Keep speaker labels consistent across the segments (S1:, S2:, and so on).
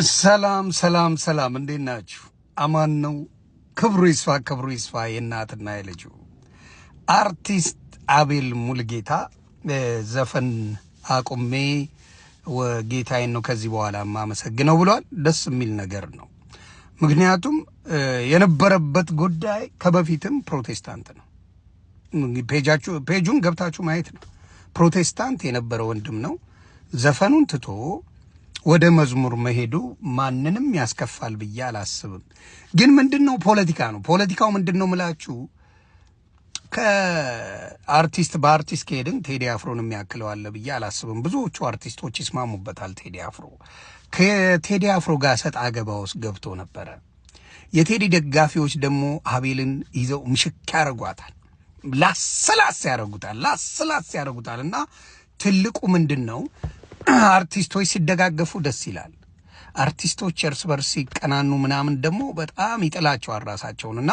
S1: ሰላም ሰላም ሰላም፣ እንዴት ናችሁ? አማን ነው። ክብሩ ይስፋ የእናትና የልጁ አርቲስት አቤል ሙልጌታ ዘፈን አቁሜ ጌታዬን ነው ከዚህ በኋላ ማመሰግነው ብሏል። ደስ የሚል ነገር ነው። ምክንያቱም የነበረበት ጉዳይ ከበፊትም ፕሮቴስታንት ነው። ፔጁን ገብታችሁ ማየት ነው። ፕሮቴስታንት የነበረ ወንድም ነው። ዘፈኑን ትቶ ወደ መዝሙር መሄዱ ማንንም ያስከፋል ብዬ አላስብም። ግን ምንድነው ፖለቲካ ነው። ፖለቲካው ምንድነው ምላችሁ ከአርቲስት በአርቲስት ከሄድን ቴዲ አፍሮን የሚያክለው አለ ብዬ አላስብም። ብዙዎቹ አርቲስቶች ይስማሙበታል። ቴዲ አፍሮ ከቴዲ አፍሮ ጋር ሰጣ ገባ ውስጥ ገብቶ ነበረ። የቴዲ ደጋፊዎች ደግሞ አቤልን ይዘው ምሽክ ያረጓታል፣ ላስላስ ያረጉታል። እና ትልቁ ምንድነው አርቲስቶች ሲደጋገፉ ደስ ይላል። አርቲስቶች እርስ በርስ ሲቀናኑ ምናምን ደግሞ በጣም ይጥላቸዋል ራሳቸውንና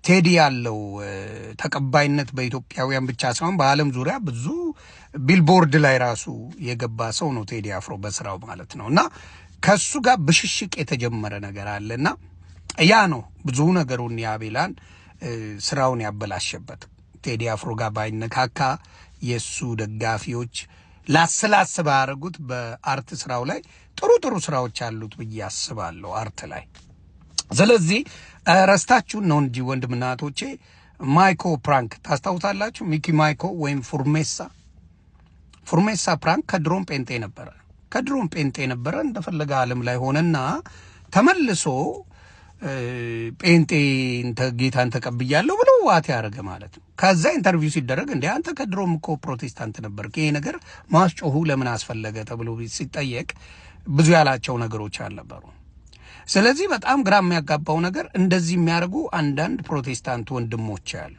S1: ቴዲ ያለው ተቀባይነት በኢትዮጵያውያን ብቻ ሳይሆን በዓለም ዙሪያ ብዙ ቢልቦርድ ላይ ራሱ የገባ ሰው ነው ቴዲ አፍሮ በስራው ማለት ነውና ከሱ ጋር ብሽሽቅ የተጀመረ ነገር አለና ያ ነው ብዙ ነገሩን ያቤላን ስራውን ያበላሸበት። ቴዲ አፍሮ ጋር ባይነካካ የሱ ደጋፊዎች ላስላስ ባያረጉት በአርት ስራው ላይ ጥሩ ስራዎች አሉት ብዬ አስባለሁ አርት ላይ። ስለዚህ ረስታችሁን ነው እንጂ ወንድምና እህቶቼ ማይኮ ፕራንክ ታስታውሳላችሁ? ሚኪ ማይኮ ወይም ፉርሜሳ ፕራንክ ከድሮም ጴንጤ ነበረ እንደፈለገ ዓለም ላይ ሆነና ተመልሶ ጴንጤ ጌታን ተቀብያለሁ ብሎ ዋት ያደረገ ማለት ነው። ከዛ ኢንተርቪው ሲደረግ እንዴ አንተ ከድሮም እኮ ፕሮቴስታንት ነበርክ፣ ይሄ ነገር ማስጮሁ ለምን አስፈለገ ተብሎ ሲጠየቅ ብዙ ያላቸው ነገሮች አልነበሩ። ስለዚህ በጣም ግራ የሚያጋባው ነገር እንደዚህ የሚያደርጉ አንዳንድ ፕሮቴስታንት ወንድሞች ያሉ።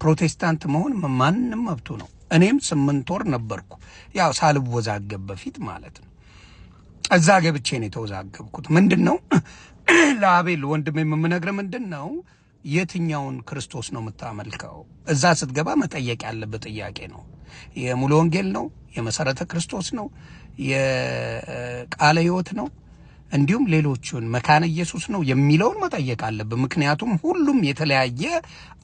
S1: ፕሮቴስታንት መሆን ማንንም መብቱ ነው። እኔም 8 ወር ነበርኩ፣ ያው ሳልወዛገብ በፊት ማለት ነው። እዛ ገብቼ ነው የተወዛገብኩት። ምንድነው ለአቤል ወንድም የምነግርህ ምንድነው የትኛውን ክርስቶስ ነው የምታመልከው? እዛ ስትገባ መጠየቅ ያለበት ጥያቄ ነው። የሙሉ ወንጌል ነው? የመሰረተ ክርስቶስ ነው? የቃለ ሕይወት ነው? እንዲሁም ሌሎቹን መካነ ኢየሱስ ነው የሚለውን መጠየቅ አለብን። ምክንያቱም ሁሉም የተለያየ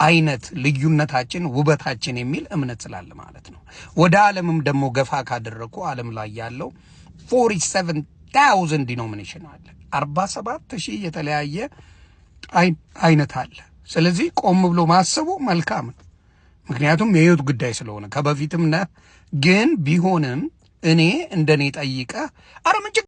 S1: አይነት ልዩነታችን ውበታችን የሚል እምነት ስላለ ማለት ነው። ወደ ዓለምም ደግሞ ገፋ ካደረኩ ዓለም ላይ ያለው 47,000 ዲኖሚኔሽን አለ። 47,000 የተለያየ አይነት አለ። ስለዚህ ቆም ብሎ ማሰቡ መልካም ነው። ምክንያቱም የህይወት ጉዳይ ስለሆነ ከበፊትም ነህ። ግን ቢሆንም እኔ እንደኔ ጠይቀህ